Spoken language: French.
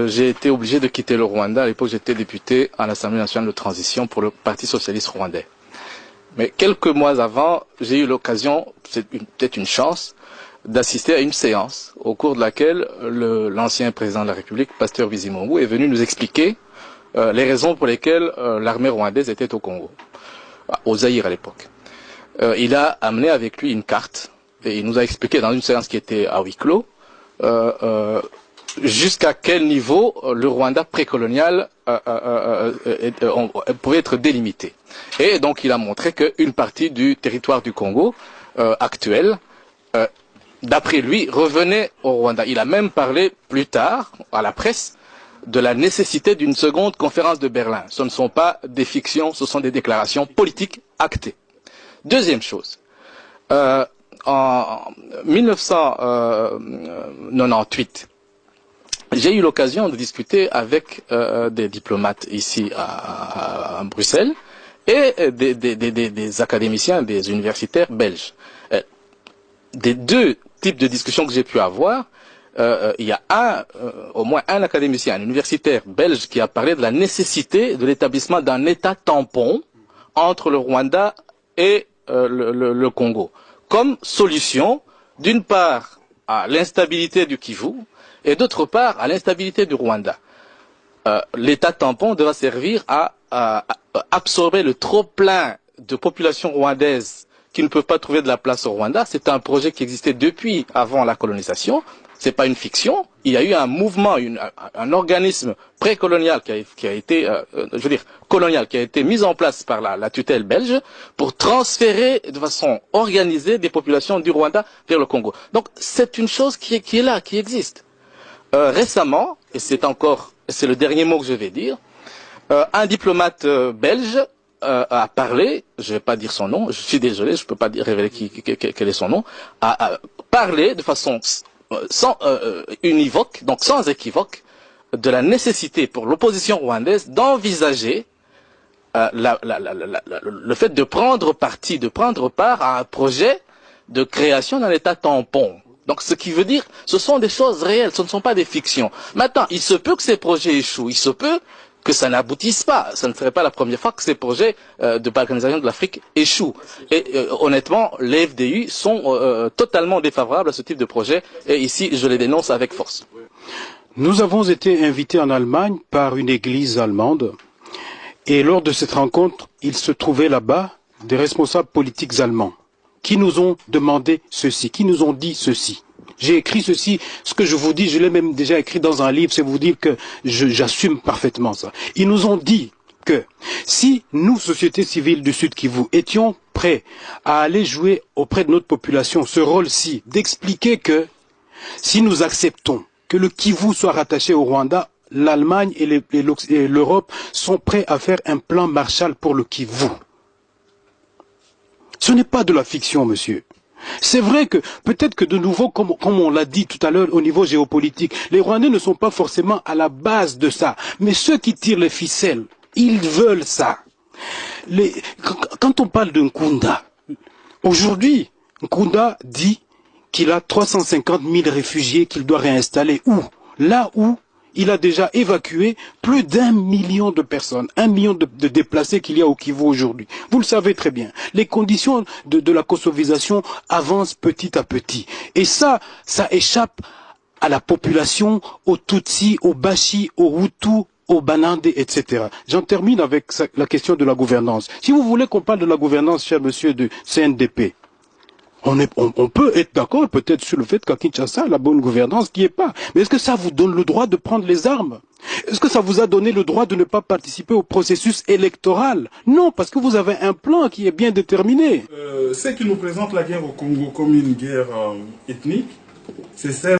j'ai été obligé de quitter le Rwanda. À l'époque, j'étais député à l'Assemblée nationale de transition pour le Parti socialiste rwandais. Mais quelques mois avant, j'ai eu l'occasion, c'est peut-être une chance, d'assister à une séance au cours de laquelle l'ancien président de la République, Pasteur Bizimungu, est venu nous expliquer les raisons pour lesquelles l'armée rwandaise était au Congo, au Zaïre à l'époque. Il a amené avec lui une carte et il nous a expliqué dans une séance qui était à huis clos jusqu'à quel niveau le Rwanda précolonial pouvait être délimité. Et donc il a montré qu'une partie du territoire du Congo actuel, d'après lui, revenait au Rwanda. Il a même parlé plus tard à la presse de la nécessité d'une seconde conférence de Berlin. Ce ne sont pas des fictions, ce sont des déclarations politiques actées. Deuxième chose, en 1998, j'ai eu l'occasion de discuter avec des diplomates ici à Bruxelles et des académiciens, des universitaires belges. Des deux types de discussions que j'ai pu avoir, il y a au moins un académicien, un universitaire belge qui a parlé de la nécessité de l'établissement d'un État tampon entre le Rwanda et le Congo, comme solution, d'une part, à l'instabilité du Kivu, et d'autre part à l'instabilité du Rwanda. L'État tampon devra servir à absorber le trop-plein de populations rwandaises qui ne peuvent pas trouver de la place au Rwanda. C'est un projet qui existait depuis avant la colonisation. C'est pas une fiction. Il y a eu un mouvement, un organisme précolonial qui a été, je veux dire, colonial, qui a été mis en place par la tutelle belge pour transférer de façon organisée des populations du Rwanda vers le Congo. Donc c'est une chose qui est là, qui existe. Récemment, et c'est le dernier mot que je vais dire, un diplomate belge a parlé, je ne vais pas dire son nom, je suis désolé, je ne peux pas révéler quel est son nom, a parlé de façon univoque, donc sans équivoque, de la nécessité pour l'opposition rwandaise d'envisager le fait de prendre part à un projet de création d'un État tampon. Donc ce qui veut dire, ce sont des choses réelles, ce ne sont pas des fictions. Maintenant, il se peut que ces projets échouent, il se peut que ça n'aboutisse pas. Ce ne serait pas la première fois que ces projets de balkanisation de l'Afrique échouent. Et honnêtement, les FDU sont totalement défavorables à ce type de projet, et ici, je les dénonce avec force. Nous avons été invités en Allemagne par une église allemande, et lors de cette rencontre, il se trouvait là-bas des responsables politiques allemands qui nous ont demandé ceci, qui nous ont dit ceci. J'ai écrit ceci, ce que je vous dis, je l'ai même déjà écrit dans un livre, c'est vous dire que j'assume parfaitement ça. Ils nous ont dit que si nous, société civile du Sud Kivu, étions prêts à aller jouer auprès de notre population ce rôle-ci, d'expliquer que si nous acceptons que le Kivu soit rattaché au Rwanda, l'Allemagne et l'Europe sont prêts à faire un plan Marshall pour le Kivu. Ce n'est pas de la fiction, monsieur. C'est vrai que peut-être que de nouveau, comme on l'a dit tout à l'heure au niveau géopolitique, les Rwandais ne sont pas forcément à la base de ça. Mais ceux qui tirent les ficelles, ils veulent ça. Quand on parle de Nkunda, aujourd'hui, Nkunda dit qu'il a 350 000 réfugiés qu'il doit réinstaller. Où? Là où il a déjà évacué plus d'1 million de personnes, 1 million de déplacés qu'il y a au Kivu aujourd'hui. Vous le savez très bien. Les conditions de la kosovisation avancent petit à petit. Et ça échappe à la population, aux Tutsis, aux Bashi, aux Hutus, aux Banande, etc. J'en termine avec la question de la gouvernance. Si vous voulez qu'on parle de la gouvernance, cher monsieur du CNDP, on peut être d'accord peut-être sur le fait qu'à Kinshasa, la bonne gouvernance n'y est pas. Mais est-ce que ça vous donne le droit de prendre les armes? Est-ce que ça vous a donné le droit de ne pas participer au processus électoral? Non, parce que vous avez un plan qui est bien déterminé. Ce qui nous présente la guerre au Congo comme une guerre ethnique, c'est celle